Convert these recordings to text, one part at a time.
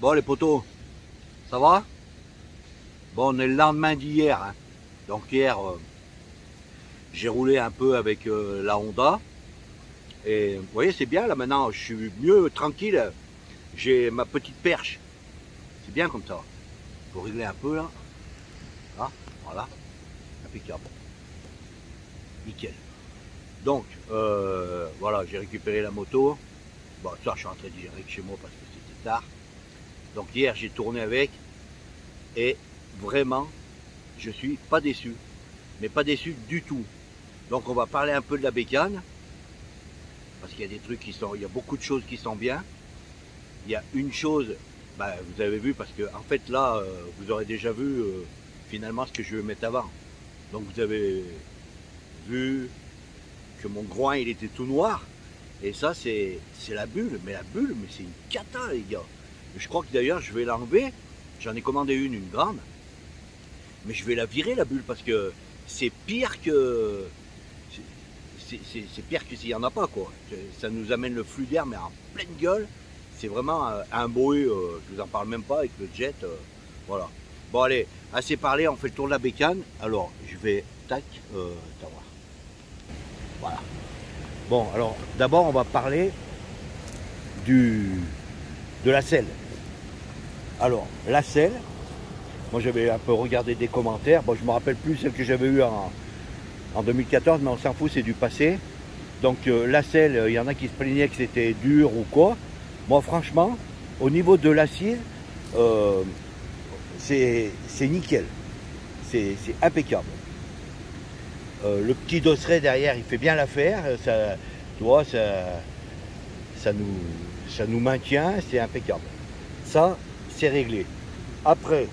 Bon les potos, ça va? Bon, on est le lendemain d'hier, hein. Donc hier, j'ai roulé un peu avec la Honda. Et vous voyez, c'est bien là maintenant, je suis mieux tranquille. J'ai ma petite perche. C'est bien comme ça. Il faut régler un peu là. Ah, voilà. Impeccable. Nickel. Donc, voilà, j'ai récupéré la moto. Bon, ça, je suis rentré direct chez moi parce que c'était tard. Donc hier, j'ai tourné avec. Et vraiment, je suis pas déçu. Mais pas déçu du tout. Donc on va parler un peu de la bécane. Parce qu'il y a des trucs qui sont, il y a beaucoup de choses qui sont bien. Il y a une chose, bah, vous avez vu, parce que en fait là, vous aurez déjà vu finalement ce que je vais mettre avant. Donc vous avez vu que mon groin il était tout noir. Et ça c'est la bulle. Mais la bulle, mais c'est une cata les gars. Je crois que d'ailleurs je vais l'enlever. J'en ai commandé une grande. Mais je vais la virer la bulle parce que c'est pire que... C'est pire que s'il n'y en a pas quoi. Ça nous amène le flux d'air mais en pleine gueule. C'est vraiment un bruit, je vous en parle même pas avec le jet. Voilà. Bon allez, assez parlé, on fait le tour de la bécane. Alors je vais, tac, t'avoir. Voilà. Bon alors d'abord on va parler de la selle. Alors la selle, moi j'avais un peu regardé des commentaires. Bon je me rappelle plus celle que j'avais eue en 2014, mais on s'en fout, c'est du passé. Donc la selle, il y en a qui se plaignaient que c'était dur ou quoi. Moi franchement, au niveau de l'acier, c'est nickel. C'est impeccable. Le petit dosseret derrière, il fait bien l'affaire. Ça, tu vois, ça nous maintient, c'est impeccable. Ça, c'est réglé. Après,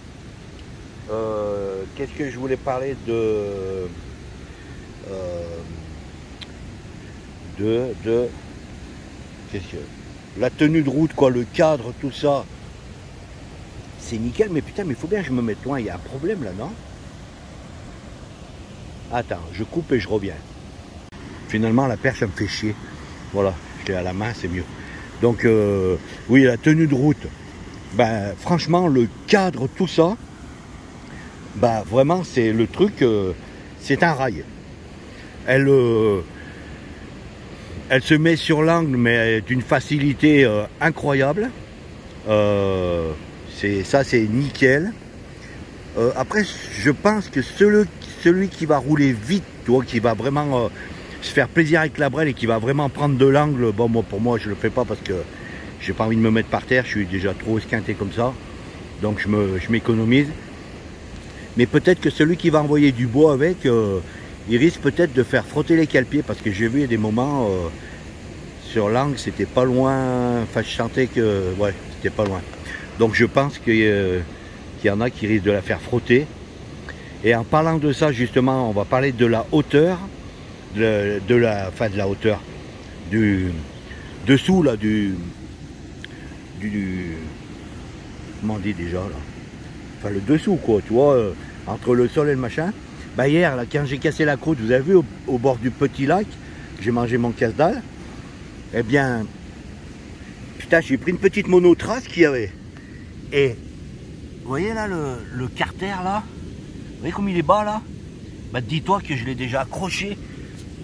qu'est-ce que je voulais parler de qu'est-ce que la tenue de route quoi, le cadre, tout ça c'est nickel, mais putain mais il faut bien que je me mette loin, il y a un problème là non? Attends, je coupe et je reviens. Finalement la perche ça me fait chier, voilà, je l'ai à la main, c'est mieux. Donc oui, la tenue de route, ben franchement le cadre, tout ça, ben vraiment c'est le truc, c'est un rail. Elle se met sur l'angle, mais d'une facilité incroyable. Ça, c'est nickel. Après, je pense que celui qui va rouler vite, toi, qui va vraiment se faire plaisir avec la brelle et qui va vraiment prendre de l'angle, bon, moi, pour moi, je le fais pas parce que j'ai pas envie de me mettre par terre. Je suis déjà trop esquinté comme ça, donc je m'économise. Mais peut-être que celui qui va envoyer du bois avec, il risque peut-être de faire frotter les cale-pieds parce que j'ai vu à des moments sur l'angle c'était pas loin, enfin je sentais que ouais c'était pas loin. Donc je pense qu'il y en a qui risquent de la faire frotter. Et en parlant de ça justement, on va parler de la hauteur, de la hauteur, du dessous là, comment on dit déjà là, enfin le dessous quoi, tu vois, entre le sol et le machin. Bah hier, là, quand j'ai cassé la croûte, vous avez vu, au bord du petit lac, j'ai mangé mon casse-dalle. Eh bien, putain, j'ai pris une petite monotrace qu'il y avait. Et, vous voyez là, le carter là, vous voyez comme il est bas là? Bah dis-toi que je l'ai déjà accroché.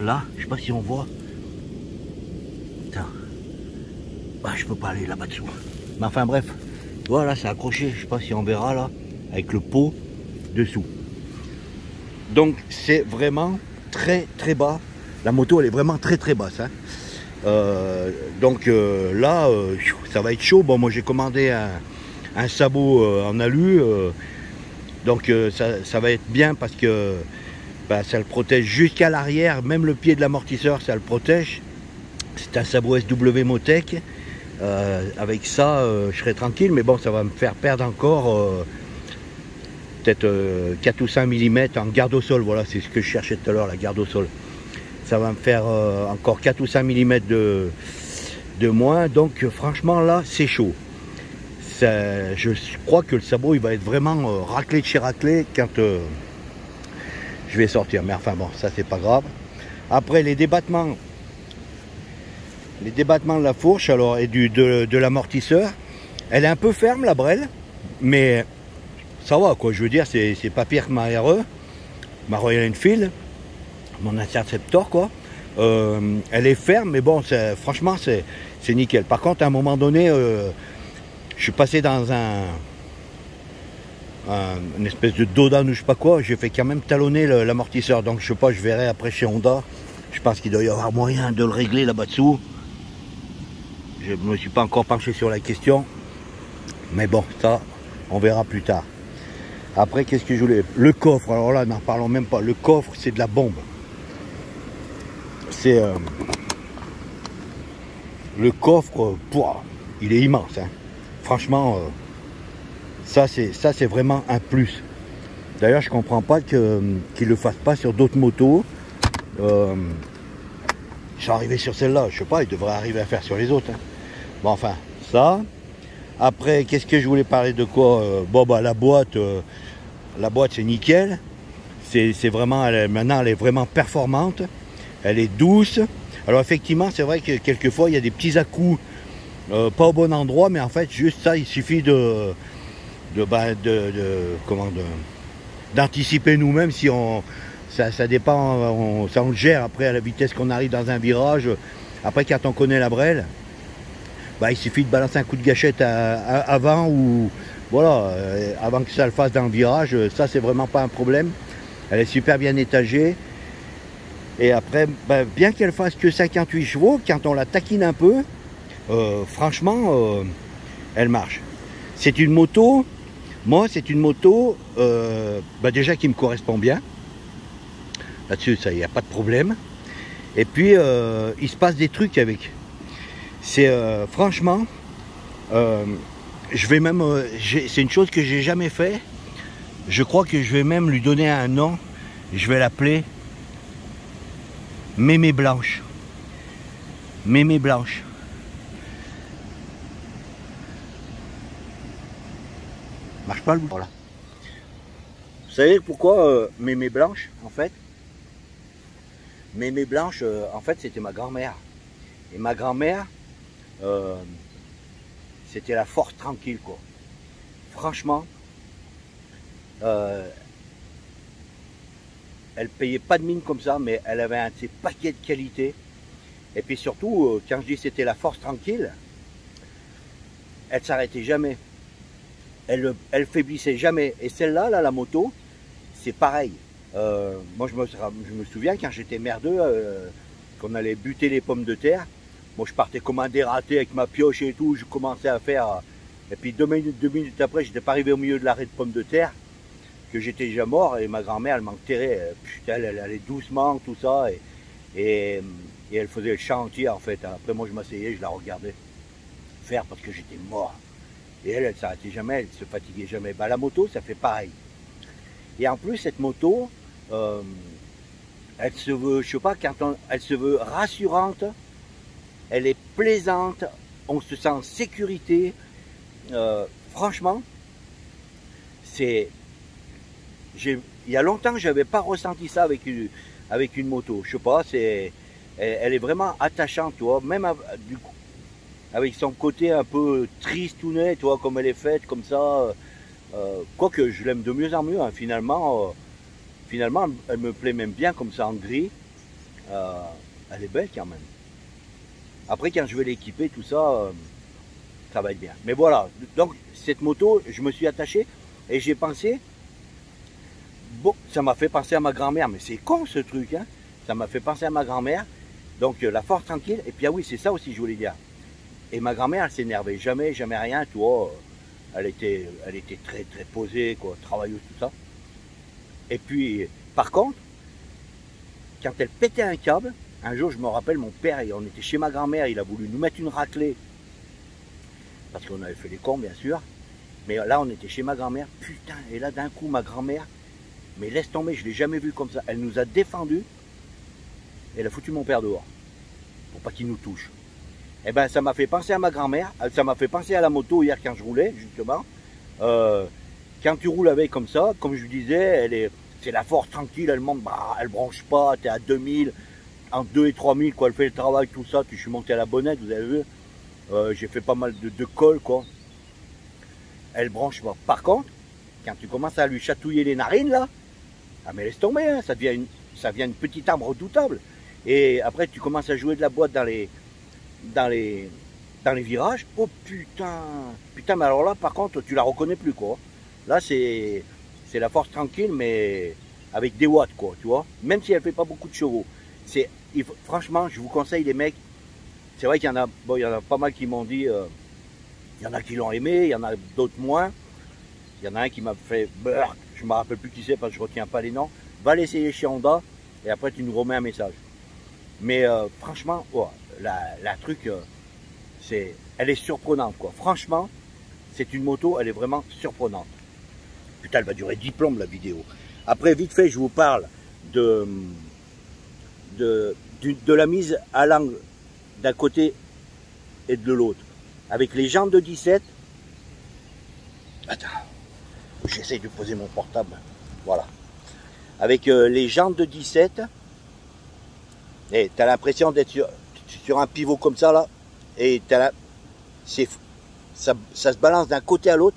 Là, je sais pas si on voit. Putain. Bah je peux pas aller là-bas dessous. Mais enfin bref, voilà, c'est accroché, je sais pas si on verra là, avec le pot dessous. Donc c'est vraiment très très bas. La moto elle est vraiment très très basse. Hein. Donc là, ça va être chaud. Bon, moi j'ai commandé un sabot en alu. Donc ça va être bien parce que bah, ça le protège jusqu'à l'arrière. Même le pied de l'amortisseur, ça le protège. C'est un sabot SW Motec. Avec ça, je serai tranquille. Mais bon, ça va me faire perdre encore... peut-être 4 ou 5 mm en garde au sol, voilà, c'est ce que je cherchais tout à l'heure, la garde au sol. Ça va me faire encore 4 ou 5 mm de moins, donc franchement là, c'est chaud. Je crois que le sabot, il va être vraiment raclé de chez raclé quand je vais sortir. Mais enfin bon, ça c'est pas grave. Après, les débattements de la fourche alors, et de l'amortisseur, Elle est un peu ferme la brelle, mais ça va quoi, je veux dire, c'est pas pire que ma RE, ma Royal Enfield, mon Interceptor quoi. Elle est ferme, mais bon, franchement c'est nickel. Par contre, à un moment donné, je suis passé dans une espèce de dodan ou je sais pas quoi, j'ai fait quand même talonner l'amortisseur. Donc je sais pas, je verrai après chez Honda. Je pense qu'il doit y avoir moyen de le régler là-bas dessous. Je me suis pas encore penché sur la question. Mais bon, ça, on verra plus tard. Après, qu'est-ce que je voulais? Le coffre, alors là, n'en parlons même pas. Le coffre, c'est de la bombe. C'est... le coffre, il est immense. Hein. Franchement, ça c'est vraiment un plus. D'ailleurs, je comprends pas qu'ils le fassent pas sur d'autres motos. Ils sont arrivés sur celle-là. Je sais pas, ils devraient arriver à faire sur les autres. Hein. Bon, enfin, ça... Après, qu'est-ce que je voulais parler de quoi? Bon, bah la boîte c'est nickel. C'est vraiment, maintenant, elle est vraiment performante. Elle est douce. Alors effectivement, c'est vrai que quelquefois, il y a des petits à-coups pas au bon endroit, mais en fait, juste ça, il suffit d'anticiper nous-mêmes si ça dépend, ça on le gère après à la vitesse qu'on arrive dans un virage. Après, quand on connaît la brelle, bah, il suffit de balancer un coup de gâchette avant ou voilà, avant que ça le fasse dans le virage. Ça, c'est vraiment pas un problème. Elle est super bien étagée. Et après, bah, bien qu'elle fasse que 58 chevaux, quand on la taquine un peu, franchement, elle marche. C'est une moto, moi, c'est une moto bah, déjà qui me correspond bien. Là-dessus, ça, il n'y a pas de problème. Et puis, il se passe des trucs avec. C'est franchement, je vais même, c'est une chose que j'ai jamais fait. Je crois que je vais même lui donner un nom. Je vais l'appeler Mémé Blanche. Mémé Blanche. Marche pas le bout. Voilà. Vous savez pourquoi Mémé Blanche en fait? Mémé Blanche, en fait, c'était ma grand-mère. Et ma grand-mère, c'était la force tranquille quoi. Franchement, elle payait pas de mine comme ça, mais elle avait un de ses paquets de qualité. Et puis surtout, quand je dis c'était la force tranquille, elle s'arrêtait jamais. Elle faiblissait jamais. Et celle-là, là, la moto, c'est pareil. Moi, je me souviens quand j'étais merdeux, qu'on allait buter les pommes de terre. Moi, je partais comme un dératé avec ma pioche et tout. Je commençais à faire. Et puis 2 minutes après, j'étais pas arrivé au milieu de l'arrêt de pommes de terre, que j'étais déjà mort. Et ma grand-mère, elle m'enterrait. Putain, elle allait doucement, tout ça. Et elle faisait le chantier en fait. Après, moi, je m'asseyais, je la regardais faire parce que j'étais mort. Et elle s'arrêtait jamais, elle se fatiguait jamais. Bah, la moto, ça fait pareil. Et en plus, cette moto, elle se veut, je sais pas, elle se veut rassurante. Elle est plaisante, on se sent en sécurité. Franchement, il y a longtemps que je n'avais pas ressenti ça avec une moto. Je sais pas, elle est vraiment attachante, tu vois, même avec son côté un peu tristounet, tu vois, comme elle est faite, comme ça. Quoique je l'aime de mieux en mieux, hein, finalement, elle me plaît même bien comme ça en gris. Elle est belle quand même. Après, quand je vais l'équiper, tout ça, ça va être bien. Mais voilà, donc cette moto, je me suis attaché et j'ai pensé, bon, ça m'a fait penser à ma grand-mère, mais c'est con ce truc, hein. Ça m'a fait penser à ma grand-mère, donc la force tranquille, et puis ah oui, c'est ça aussi que je voulais dire. Et ma grand-mère, elle s'énervait jamais, jamais rien, tu vois, elle était très très posée, quoi, travailleuse, tout ça. Et puis, par contre, quand elle pétait un câble, un jour, je me rappelle, mon père, on était chez ma grand-mère, il a voulu nous mettre une raclée. Parce qu'on avait fait les cons, bien sûr. Mais là, on était chez ma grand-mère. Putain, et là, d'un coup, ma grand-mère, mais laisse tomber, je ne l'ai jamais vue comme ça. Elle nous a défendus. Elle a foutu mon père dehors. Pour pas qu'il nous touche. Eh ben, ça m'a fait penser à ma grand-mère. Ça m'a fait penser à la moto hier quand je roulais, justement. Quand tu roules avec comme ça, comme je disais, c'est la force tranquille, elle monte, bah, elle bronche pas, tu es à 2000. Entre 2 et 3000, quoi, elle fait le travail, tout ça. Je suis monté à la bonnette, vous avez vu. J'ai fait pas mal de cols, quoi. elle branche pas. Par contre, quand tu commences à lui chatouiller les narines là, ah mais laisse tomber, hein, ça devient une petite arme redoutable. Et après tu commences à jouer de la boîte dans les virages. Oh putain, putain, mais alors là par contre tu la reconnais plus quoi. Là c'est la force tranquille mais avec des watts quoi, tu vois. Même si elle fait pas beaucoup de chevaux. Franchement, je vous conseille les mecs. C'est vrai qu'il y en a, bon, il y en a pas mal qui m'ont dit, il y en a qui l'ont aimé, il y en a d'autres moins. Il y en a un qui m'a fait beurre, je me rappelle plus qui c'est parce que je retiens pas les noms. Va l'essayer chez Honda et après tu nous remets un message. Mais franchement, oh, la truc, elle est surprenante quoi. Franchement, c'est une moto, elle est vraiment surprenante. Putain, elle va durer 10 plombes la vidéo. Après, vite fait, je vous parle de la mise à l'angle d'un côté et de l'autre. Avec les jantes de 17. Attends, j'essaie de poser mon portable. Voilà. Avec les jantes de 17. Et tu as l'impression d'être sur un pivot comme ça là. Et ça se balance d'un côté à l'autre.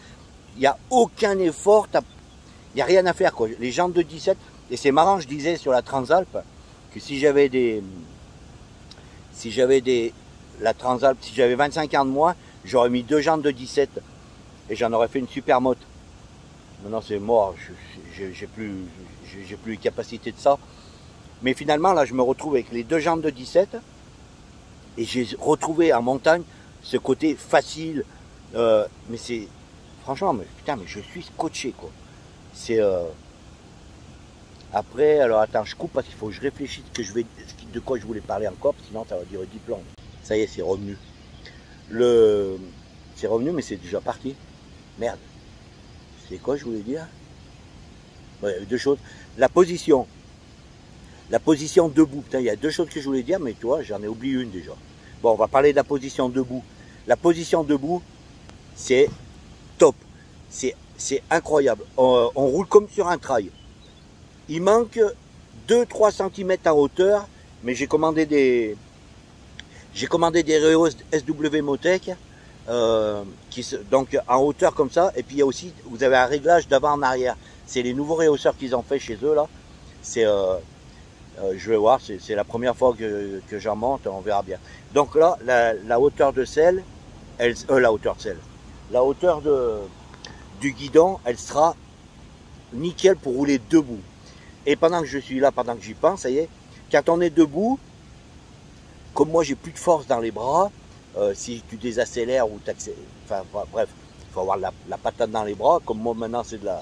Il n'y a aucun effort. Il n'y a rien à faire quoi. Les jantes de 17. Et c'est marrant, je disais sur la Transalp que si j'avais la Transalp, si j'avais 25 ans de moins, j'aurais mis 2 jantes de 17 et j'en aurais fait une super moto. Maintenant c'est mort, j'ai plus les capacités de ça. Mais finalement là je me retrouve avec les 2 jantes de 17 et j'ai retrouvé en montagne ce côté facile. Mais c'est franchement, mais putain, mais je suis scotché quoi. C'est après, alors attends, je coupe parce qu'il faut que je réfléchisse de quoi je voulais parler encore, sinon ça va durer 10 plombs. Ça y est, c'est revenu. C'est revenu, mais c'est déjà parti. Merde. C'est quoi je voulais dire? Ouais, il y avait 2 choses. La position debout. Putain, il y a 2 choses que je voulais dire, mais tu vois, j'en ai oublié une déjà. Bon, on va parler de la position debout. La position debout, c'est top. C'est incroyable. On roule comme sur un trail. Il manque 2-3 cm en hauteur, mais j'ai commandé des Reos SW Motec, donc en hauteur comme ça, et puis il y a aussi, vous avez un réglage d'avant en arrière. C'est les nouveaux réhausseurs qu'ils ont fait chez eux là. C'est, je vais voir, c'est la première fois que j'en monte, on verra bien. Donc là, la hauteur de selle, la hauteur du guidon, elle sera nickel pour rouler debout. Et pendant que je suis là, pendant que j'y pense, ça y est, quand on est debout, comme moi j'ai plus de force dans les bras, si tu désaccélères ou t'accélères, enfin bref, il faut avoir la patate dans les bras, comme moi maintenant c'est de la,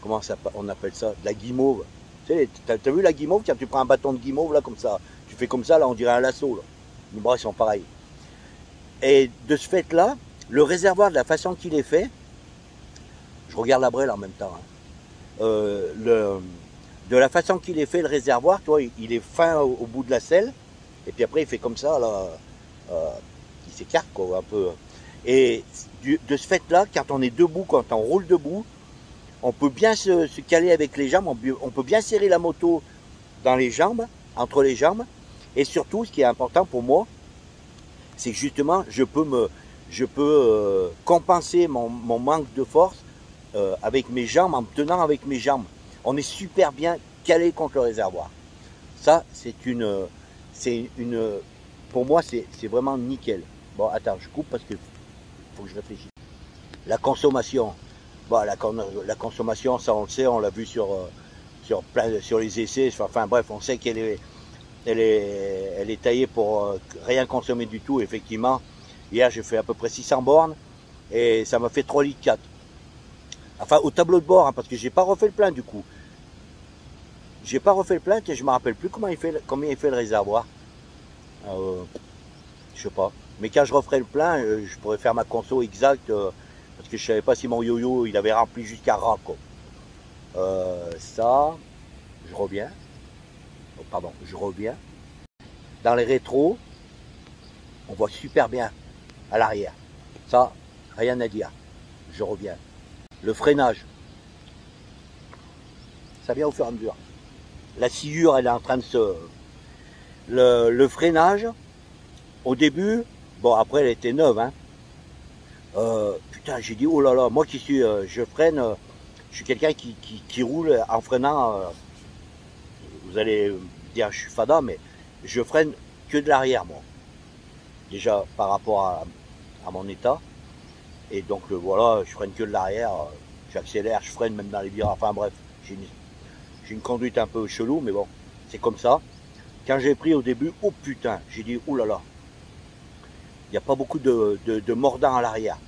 comment ça, on appelle ça, de la guimauve. Tu sais, t'as vu la guimauve, quand tu prends un bâton de guimauve là comme ça, tu fais comme ça, là on dirait un lasso, là. Les bras ils sont pareils. Et de ce fait là, le réservoir de la façon qu'il est fait, je regarde la brêle en même temps, hein. De la façon qu'il est fait le réservoir, toi, il est fin au bout de la selle, et puis après il fait comme ça, là, il s'écarte quoi un peu. Et de ce fait là, quand on est debout, quand on roule debout, on peut bien se caler avec les jambes, on peut bien serrer la moto dans les jambes, entre les jambes, et surtout ce qui est important pour moi, c'est que justement je peux compenser mon manque de force avec mes jambes, en me tenant avec mes jambes. On est super bien calé contre le réservoir. Ça, pour moi, c'est vraiment nickel. Bon, attends, je coupe parce que faut que je réfléchisse. La consommation. Bon, la consommation, ça on le sait, on l'a vu sur les essais. Enfin bref, on sait qu'elle est taillée pour rien consommer du tout. Effectivement, hier j'ai fait à peu près 600 bornes et ça m'a fait 3,4 litres. Enfin, au tableau de bord, hein, parce que j'ai pas refait le plein du coup. J'ai pas refait le plein et je me rappelle plus combien il fait le réservoir. Je sais pas. Mais quand je referai le plein, je pourrais faire ma conso exacte parce que je savais pas si mon yo-yo il avait rempli jusqu'à ras quoi. Ça, je reviens. Oh, pardon, je reviens. Dans les rétros, on voit super bien à l'arrière. Ça, rien à dire. Je reviens. Le freinage, ça vient au fur et à mesure. La sciure, elle est en train de se... Le freinage, au début, bon après elle était neuve, hein. Putain, j'ai dit, oh là là, moi qui suis, je freine, je suis quelqu'un qui roule en freinant, vous allez me dire, je suis fada, mais je freine que de l'arrière, moi. Déjà, par rapport à mon état. Et donc, voilà, je freine que de l'arrière, j'accélère, je freine même dans les virages, enfin bref, j'ai une conduite un peu chelou, mais bon, c'est comme ça. Quand j'ai pris au début, oh putain, j'ai dit, oh là là, il n'y a pas beaucoup de mordants à l'arrière.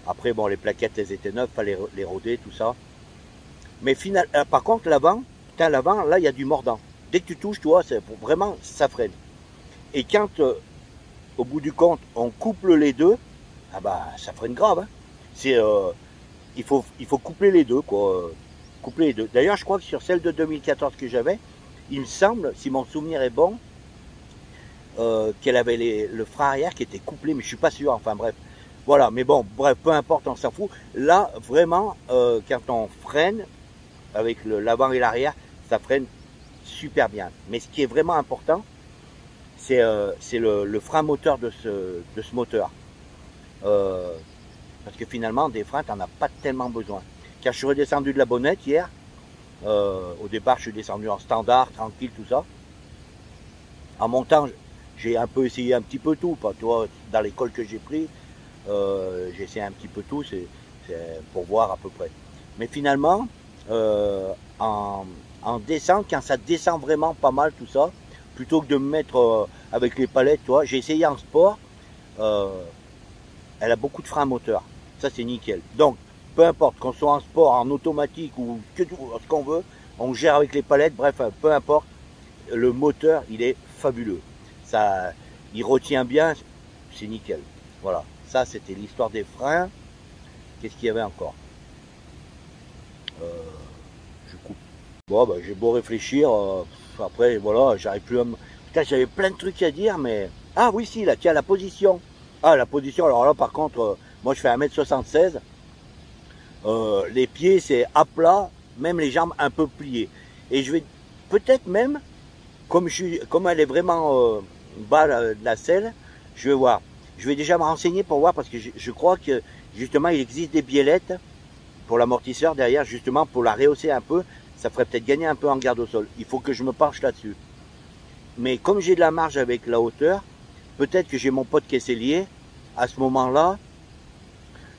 Après, bon, les plaquettes, elles étaient neuves, fallait les roder, tout ça. Mais par contre, l'avant, là, il y a du mordant. Dès que tu touches, tu vois, vraiment, ça freine. Et quand, au bout du compte, on couple les deux, ah bah, ça freine grave. Hein. Il faut coupler les deux, quoi. Coupler les deux. D'ailleurs, je crois que sur celle de 2014 que j'avais, il me semble, si mon souvenir est bon, qu'elle avait le frein arrière qui était couplé, mais je suis pas sûr, enfin bref. Voilà, mais bon, bref, peu importe, on s'en fout. Là, vraiment, quand on freine, avec l'avant et l'arrière, ça freine super bien. Mais ce qui est vraiment important, c'est le frein moteur de ce moteur. Parce que finalement, des freins, tu n'en as pas tellement besoin. Quand je suis redescendu de la bonnette hier, au départ, je suis descendu en standard, tranquille, tout ça. En montant, j'ai un peu essayé un petit peu tout. Tu vois, dans l'école que j'ai pris, j'ai essayé un petit peu tout, c'est pour voir à peu près. Mais finalement, en descente, quand ça descend vraiment pas mal tout ça, plutôt que de me mettre avec les palettes, tu vois, j'ai essayé en sport, elle a beaucoup de freins moteur, ça c'est nickel. Donc, peu importe, qu'on soit en sport, en automatique ou ce qu'on veut, on gère avec les palettes, bref, peu importe, le moteur, il est fabuleux. Ça, il retient bien, c'est nickel. Voilà, ça c'était l'histoire des freins. Qu'est-ce qu'il y avait encore? Je coupe. Bon, bah, j'ai beau réfléchir, après, voilà, j'arrive plus à me... Putain, j'avais plein de trucs à dire, mais... Ah oui, si, là, tiens, la position. Ah, la position, alors là, par contre, moi, je fais 1m76. Les pieds, c'est à plat, même les jambes un peu pliées. Et je vais peut-être même, comme elle est vraiment bas de la selle, je vais voir. Je vais déjà me renseigner pour voir, parce que je crois que, justement, il existe des biellettes pour l'amortisseur derrière, justement, pour la rehausser un peu. Ça ferait peut-être gagner un peu en garde au sol. Il faut que je me penche là-dessus. Mais comme j'ai de la marge avec la hauteur, peut-être que j'ai mon pote qui est sellier. À ce moment-là,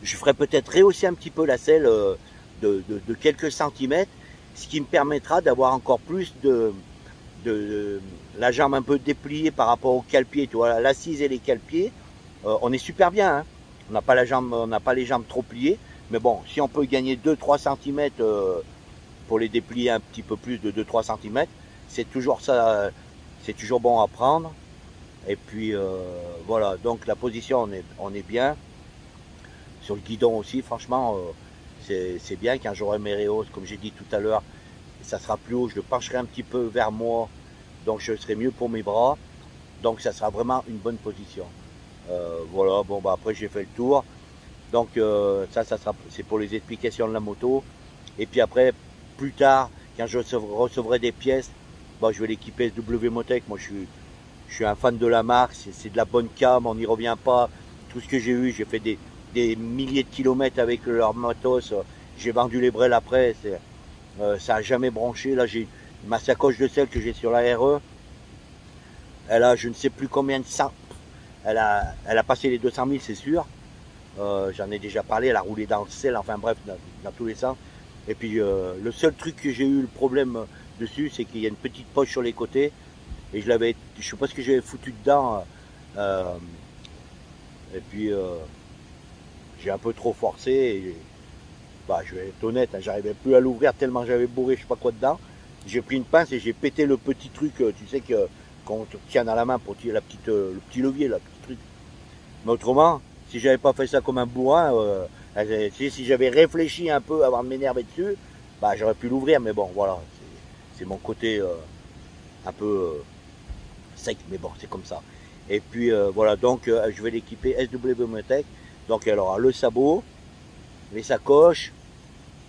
je ferai peut-être rehausser un petit peu la selle de quelques centimètres, ce qui me permettra d'avoir encore plus de la jambe un peu dépliée par rapport au cale-pied. Tu vois, l'assise et les cale-pieds, on est super bien. Hein. On n'a pas les jambes trop pliées. Mais bon, si on peut gagner 2-3 cm pour les déplier un petit peu plus de 2-3 cm, c'est toujours ça, c'est toujours bon à prendre. Et puis voilà, donc la position, on est bien. Sur le guidon aussi, franchement, c'est bien. Quand j'aurai mes rehausses, comme j'ai dit tout à l'heure, ça sera plus haut, je le pencherai un petit peu vers moi, donc je serai mieux pour mes bras. Donc ça sera vraiment une bonne position. Voilà, bon bah après j'ai fait le tour. Donc c'est pour les explications de la moto. Et puis après, plus tard, quand je recevrai des pièces, bah, je vais l'équiper SW Motec. Moi je suis un fan de la marque, c'est de la bonne cam, on n'y revient pas. Tout ce que j'ai eu, j'ai fait des milliers de kilomètres avec leur matos. J'ai vendu les brels après, ça n'a jamais branché. Là j'ai ma sacoche de sel que j'ai sur la RE. Elle a je ne sais plus combien de cent. Elle a passé les 200 000, c'est sûr. J'en ai déjà parlé, elle a roulé dans le sel, enfin bref, dans tous les sens. Et puis le seul truc que j'ai eu le problème dessus, c'est qu'il y a une petite poche sur les côtés. Et je sais pas ce que j'avais foutu dedans. Et puis j'ai un peu trop forcé. Et, bah, je vais être honnête, hein, j'arrivais plus à l'ouvrir tellement j'avais bourré je sais pas quoi dedans. J'ai pris une pince et j'ai pété le petit truc, tu sais, qu'on tient dans la main pour tirer le petit levier, là, le petit truc. Mais autrement, si j'avais pas fait ça comme un bourrin, si j'avais réfléchi un peu avant de m'énerver dessus, bah, j'aurais pu l'ouvrir. Mais bon, voilà, c'est mon côté un peu sec, mais bon, c'est comme ça. Et puis voilà, donc je vais l'équiper SW Motec. Donc elle aura le sabot, les sacoches,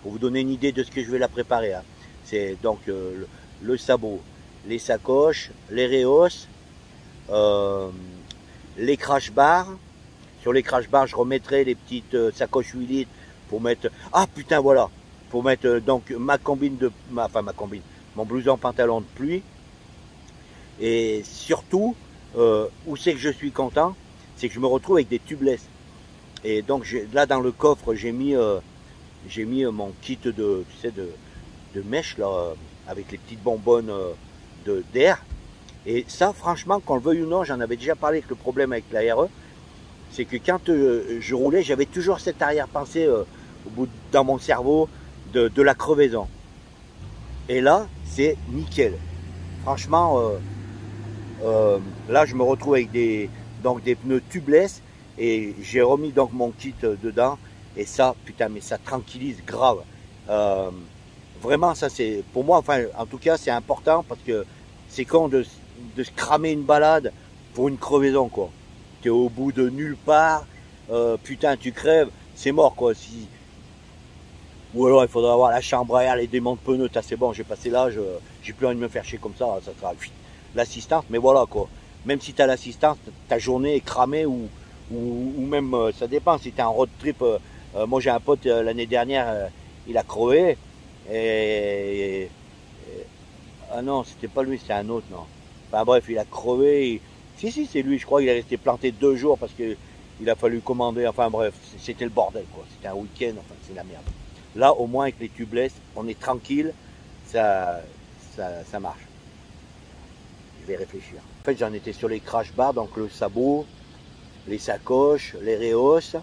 pour vous donner une idée de ce que je vais la préparer. Hein. C'est donc le sabot, les sacoches, les rehausses, les crash bars, sur les crash bars, je remettrai les petites sacoches 8 litres pour mettre... Ah putain, voilà. Pour mettre donc ma combine mon blouson pantalon de pluie. Et surtout, où c'est que je suis content, c'est que je me retrouve avec des tubeless. Et donc là dans le coffre, j'ai mis mon kit de, tu sais, de mèche là, avec les petites bonbonnes d'air. Et ça, franchement, qu'on le veuille ou non, j'en avais déjà parlé avec le problème avec la RE, c'est que quand je roulais, j'avais toujours cette arrière-pensée dans mon cerveau de la crevaison. Et là, c'est nickel. Franchement, là, je me retrouve avec des pneus tubeless et j'ai remis donc mon kit dedans. Et ça, putain, mais ça tranquillise grave. Vraiment, ça c'est, pour moi, enfin, en tout cas, c'est important parce que c'est con de se cramer une balade pour une crevaison, quoi. Tu es au bout de nulle part, putain, tu crèves, c'est mort, quoi. Ou alors, il faudra avoir la chambre à air, les démons de pneus, c'est bon, j'ai passé l'âge, j'ai plus envie de me faire chier comme ça sera l'assistance, mais voilà, quoi. Même si tu as l'assistance, ta journée est cramée ou même, ça dépend, si tu es en road trip. Moi, j'ai un pote, l'année dernière, il a crevé, ah non, c'était pas lui, c'était un autre, non. Enfin bref, il a crevé. Si, c'est lui, je crois qu'il est resté planté 2 jours parce qu'il a fallu commander. Enfin bref, c'était le bordel, quoi. C'était un week-end, enfin, c'est la merde. Là, au moins, avec les tubeless, on est tranquille, ça marche. Je vais réfléchir. En fait, j'en étais sur les crash bars, donc le sabot, les sacoches, les réos. Je sais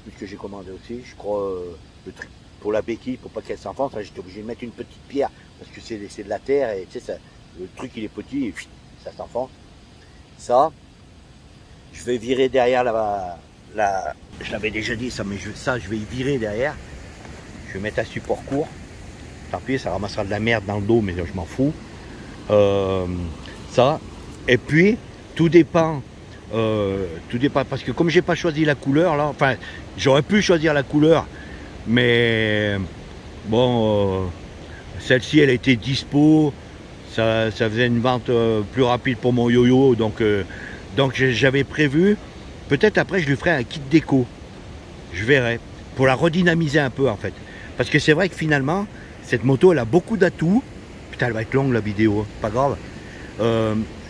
plus ce que j'ai commandé aussi, je crois, le truc pour la béquille, pour pas qu'elle s'enfonce, j'étais obligé de mettre une petite pierre, parce que c'est de la terre, et tu sais, le truc il est petit, et ça s'enfonce. Ça, je vais virer derrière je l'avais déjà dit ça, mais je vais y virer derrière, je vais mettre un support court, tant pis, ça ramassera de la merde dans le dos, mais je m'en fous. Ça, et puis, tout dépend, parce que comme j'ai pas choisi la couleur, là, enfin, j'aurais pu choisir la couleur, mais bon, celle-ci elle était dispo, ça faisait une vente plus rapide pour mon yo-yo, donc j'avais prévu, peut-être après je lui ferai un kit déco, je verrai, pour la redynamiser un peu en fait, parce que c'est vrai que finalement cette moto elle a beaucoup d'atouts. Putain, elle va être longue la vidéo, pas grave.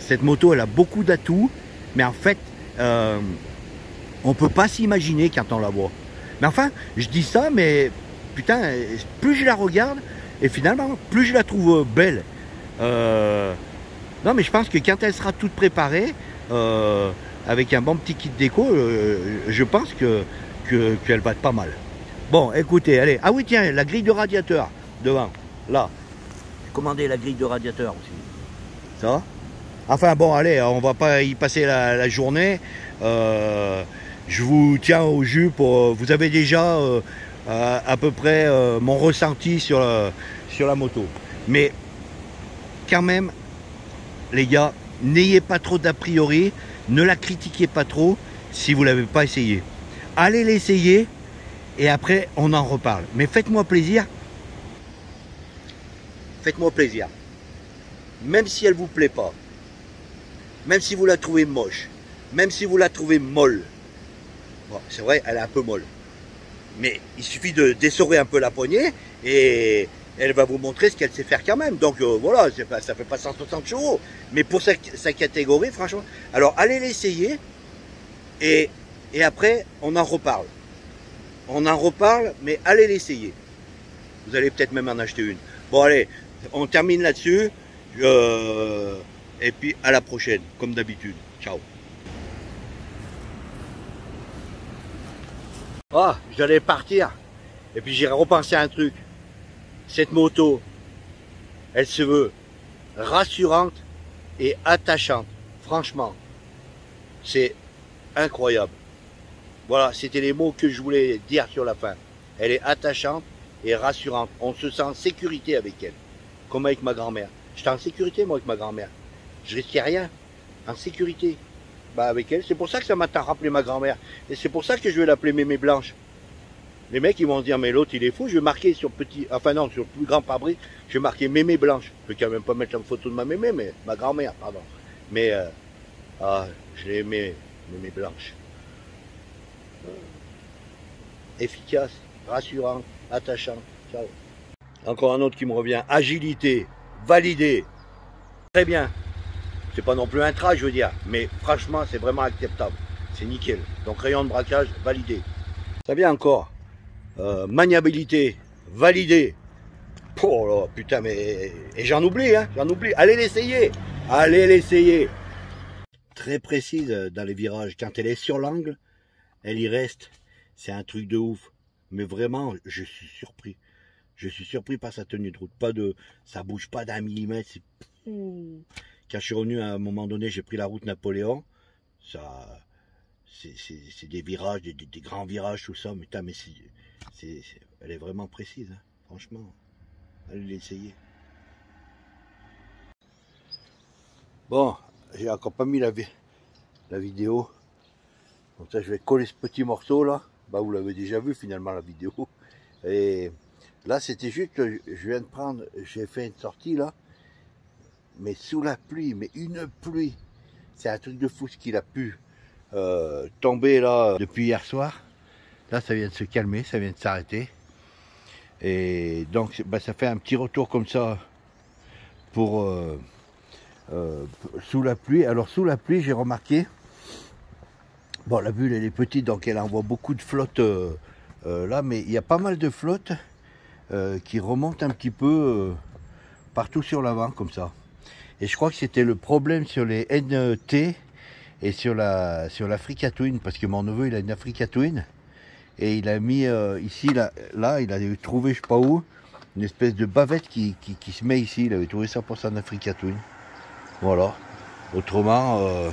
Cette moto elle a beaucoup d'atouts, mais en fait on peut pas s'imaginer quand on la voit. Mais enfin, je dis ça, mais putain, plus je la regarde, et finalement, plus je la trouve belle. Non, mais je pense que quand elle sera toute préparée, avec un bon petit kit déco, je pense qu'elle va être pas mal. Bon, écoutez, allez. Ah oui, tiens, la grille de radiateur, devant, là. J'ai commandé la grille de radiateur aussi. Ça va? Enfin bon, allez, on va pas y passer la journée. Je vous tiens au jus pour... Vous avez déjà à peu près mon ressenti sur la moto. Mais quand même, les gars, n'ayez pas trop d'a priori, ne la critiquez pas trop si vous ne l'avez pas essayé. Allez l'essayer et après on en reparle. Mais faites-moi plaisir. Faites-moi plaisir. Même si elle ne vous plaît pas, même si vous la trouvez moche, même si vous la trouvez molle. Bon, c'est vrai, elle est un peu molle. Mais il suffit de desserrer un peu la poignée et elle va vous montrer ce qu'elle sait faire quand même. Donc voilà, ça fait pas 160 chevaux. Mais pour sa catégorie, franchement. Alors allez l'essayer et après on en reparle. On en reparle, mais allez l'essayer. Vous allez peut-être même en acheter une. Bon allez, on termine là-dessus. Et puis à la prochaine, comme d'habitude. Ciao. Ah, j'allais partir. Et puis j'ai repensé à un truc. Cette moto, elle se veut rassurante et attachante. Franchement, c'est incroyable. Voilà, c'était les mots que je voulais dire sur la fin. Elle est attachante et rassurante. On se sent en sécurité avec elle. Comme avec ma grand-mère. J'étais en sécurité, moi, avec ma grand-mère. Je risquais rien. En sécurité. Bah, avec elle. C'est pour ça que ça m'a rappelé ma grand-mère. Et c'est pour ça que je vais l'appeler Mémé Blanche. Les mecs, ils vont se dire, mais l'autre, il est fou. Je vais marquer sur petit, enfin non, sur le plus grand pare-brise, je vais marquer Mémé Blanche. Je vais quand même pas mettre une photo de ma mémé, mais ma grand-mère, pardon. Mais, je l'ai aimé. mémé blanche. Efficace, rassurant, attachant. Ciao. Encore un autre qui me revient. Agilité, validé. Très bien. C'est pas non plus un trash, je veux dire, mais franchement, c'est vraiment acceptable. C'est nickel. Donc rayon de braquage, validé. Très bien encore. Maniabilité, validé. Oh là, putain, mais... Et j'en oublie, hein, j'en oublie. Allez l'essayer. Allez l'essayer. Très précise dans les virages. Quand elle est sur l'angle, elle y reste. C'est un truc de ouf. Mais vraiment, je suis surpris. Je suis surpris par sa tenue de route. Pas de... Ça bouge pas d'un millimètre. Quand je suis revenu à un moment donné, j'ai pris la route Napoléon. Ça... C'est des virages, des grands virages, tout ça. Mais, putain, mais elle est vraiment précise, hein, franchement. Allez l'essayer. Bon, j'ai encore pas mis la vidéo. Donc ça, je vais coller ce petit morceau là. Bah, vous l'avez déjà vu finalement la vidéo. Et là, c'était juste que je viens de prendre, j'ai fait une sortie là. Mais sous la pluie, mais une pluie. C'est un truc de fou ce qu'il a pu tomber là depuis hier soir. Là, ça vient de se calmer, ça vient de s'arrêter. Et donc, bah, ça fait un petit retour comme ça pour sous la pluie. Alors, sous la pluie, j'ai remarqué, bon, la bulle, elle est petite, donc elle envoie beaucoup de flotte là, mais il y a pas mal de flotte qui remontent un petit peu partout sur l'avant, comme ça. Et je crois que c'était le problème sur les NT et sur la Africa Twin, parce que mon neveu, il a une Africa Twin. Et il a mis ici, là, il a trouvé, je sais pas où, une espèce de bavette qui se met ici. Il avait trouvé ça pour son Africa Twin. Voilà. Autrement,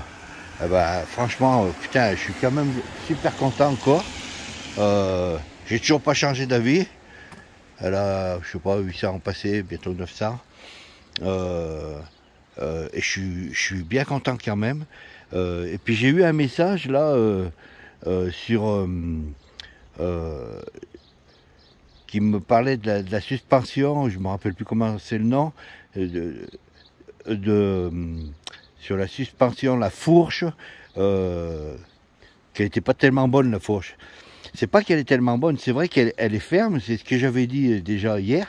bah, franchement, putain, je suis quand même super content encore. J'ai toujours pas changé d'avis. Elle a, je sais pas, 800 en passé, bientôt 900. Et je suis bien content quand même. Et puis j'ai eu un message là sur... qui me parlait de la suspension, je ne me rappelle plus comment c'est le nom, sur la suspension, la fourche, qu'elle n'était pas tellement bonne la fourche. C'est pas qu'elle est tellement bonne, c'est vrai qu'elle est ferme, c'est ce que j'avais dit déjà hier.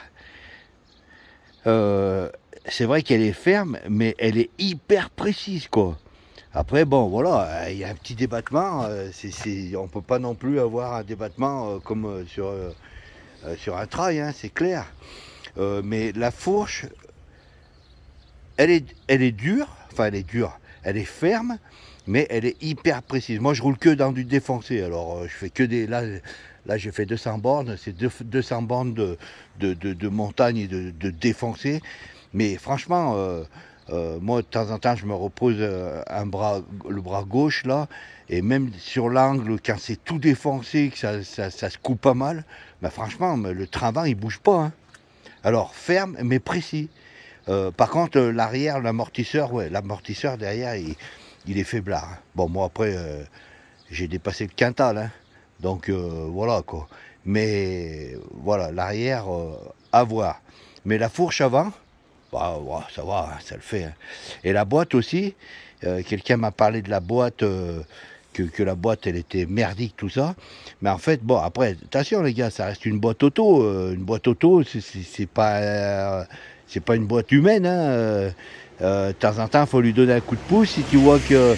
C'est vrai qu'elle est ferme, mais elle est hyper précise, quoi. Après, bon, voilà, il y a un petit débattement. On ne peut pas non plus avoir un débattement comme sur un trail, hein, c'est clair. Mais la fourche, elle est dure, enfin elle est dure, elle est ferme, mais elle est hyper précise. Moi, je roule que dans du défoncé. Alors, je fais que des... Là j'ai fait 200 bornes, c'est 200 bornes de montagne et de défoncé. Mais franchement... moi, de temps en temps, je me repose le bras gauche, là, et même sur l'angle, quand c'est tout défoncé, que ça se coupe pas mal, bah, franchement, le train avant, il bouge pas. Hein. Alors, ferme, mais précis. Par contre, l'arrière, l'amortisseur, ouais, l'amortisseur derrière, il est faiblard. Hein. Bon, moi, après, j'ai dépassé le quintal, hein. Donc, voilà, quoi. Mais, voilà, l'arrière, à voir. Mais la fourche avant... Bah, ouais, ça va, ça le fait. Hein. Et la boîte aussi, quelqu'un m'a parlé de la boîte, que la boîte elle était merdique, tout ça. Mais en fait, bon, après, attention les gars, ça reste une boîte auto. Une boîte auto, c'est pas une boîte humaine. Hein. De temps en temps, il faut lui donner un coup de pouce. Si tu vois que,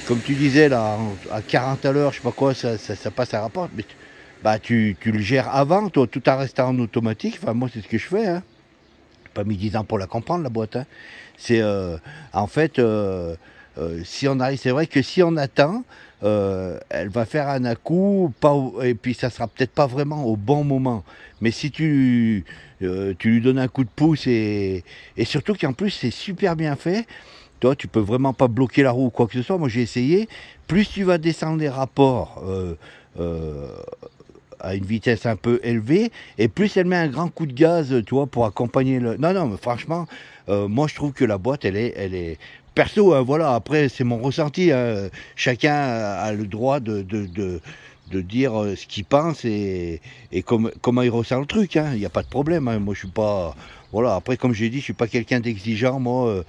comme tu disais, là, à 40 à l'heure, je sais pas quoi, ça passe à rapport. Mais bah, tu le gères avant, toi, tout en restant en automatique. Enfin, moi, c'est ce que je fais. Hein. Pas mis 10 ans pour la comprendre la boîte. Hein. C'est en fait si on arrive, c'est vrai que si on attend, elle va faire un à-coup, et puis ça sera peut-être pas vraiment au bon moment. Mais si tu lui donnes un coup de pouce et surtout qu'en plus c'est super bien fait. Toi, tu peux vraiment pas bloquer la roue ou quoi que ce soit. Moi, j'ai essayé. Plus tu vas descendre les rapports. À une vitesse un peu élevée, et plus elle met un grand coup de gaz, tu vois, pour accompagner le... Non, mais franchement, moi je trouve que la boîte, elle est... Perso, hein, voilà, après c'est mon ressenti, hein. Chacun a le droit de de dire ce qu'il pense et comment il ressent le truc. Il n'y a pas de problème. Moi, je suis pas. Voilà. Après, comme j'ai dit, je suis pas quelqu'un d'exigeant. Moi,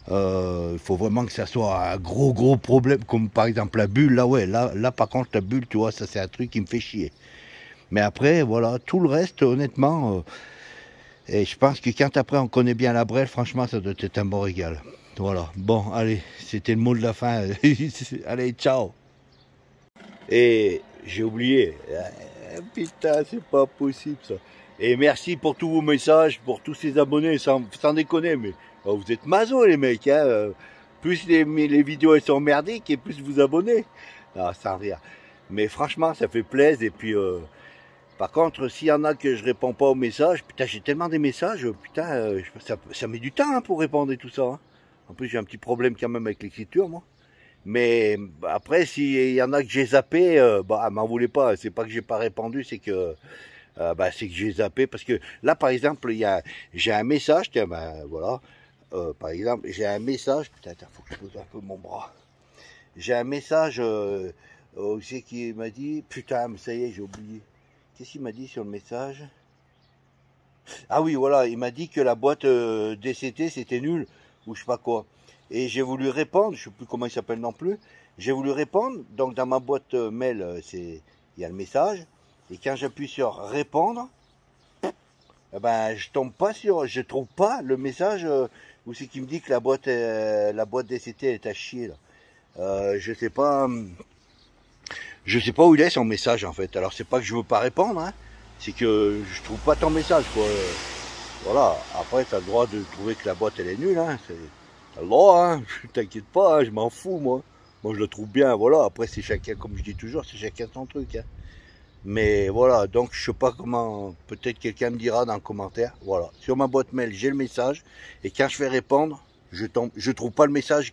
il faut vraiment que ça soit un gros problème, comme par exemple la bulle. Là, ouais, là, par contre, la bulle, tu vois, ça c'est un truc qui me fait chier. Mais après, voilà, tout le reste, honnêtement, et je pense que quand après on connaît bien la brêle, franchement, ça doit être un bon régal. Voilà. Bon, allez, c'était le mot de la fin. Allez, ciao. Et j'ai oublié. Putain, c'est pas possible ça. Et merci pour tous vos messages, pour tous ces abonnés, sans déconner, mais vous êtes maso les mecs. Plus les vidéos elles sont merdiques et plus vous abonnez. Ah, sans rire. Mais franchement, ça fait plaisir. Et puis, par contre, s'il y en a que je réponds pas aux messages, putain, j'ai tellement des messages, putain, ça met du temps pour répondre et tout ça. En plus, j'ai un petit problème quand même avec l'écriture, moi. Mais après, s'il y en a que j'ai zappé, m'en voulez pas. C'est pas que j'ai pas répondu, c'est que j'ai zappé. Parce que là, par exemple, j'ai un message, tiens, voilà. Par exemple, j'ai un message. Putain, faut que je pose un peu mon bras. J'ai un message aussi qui m'a dit, putain, mais ça y est, j'ai oublié. Qu'est-ce qu'il m'a dit sur le message? Ah oui, voilà, il m'a dit que la boîte DCT c'était nul ou je sais pas quoi. Et j'ai voulu répondre, je sais plus comment il s'appelle non plus. J'ai voulu répondre, donc dans ma boîte mail, il y a le message. Et quand j'appuie sur répondre, je tombe pas je trouve pas le message où c'est qui me dit que la boîte DCT est à chier là. Je sais pas où il est son message en fait. Alors c'est pas que je veux pas répondre, c'est que je trouve pas ton message quoi. Voilà. Après t'as le droit de trouver que la boîte elle est nulle, t'as le droit, t'inquiète pas, je m'en fous moi. Moi je le trouve bien, voilà. Après c'est chacun, comme je dis toujours, c'est chacun son truc. Mais voilà, donc je sais pas comment, peut-être quelqu'un me dira dans le commentaire. Voilà, sur ma boîte mail j'ai le message et quand je fais répondre, je trouve pas le message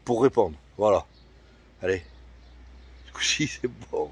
pour répondre. Voilà. Allez, ce coup-ci c'est bon.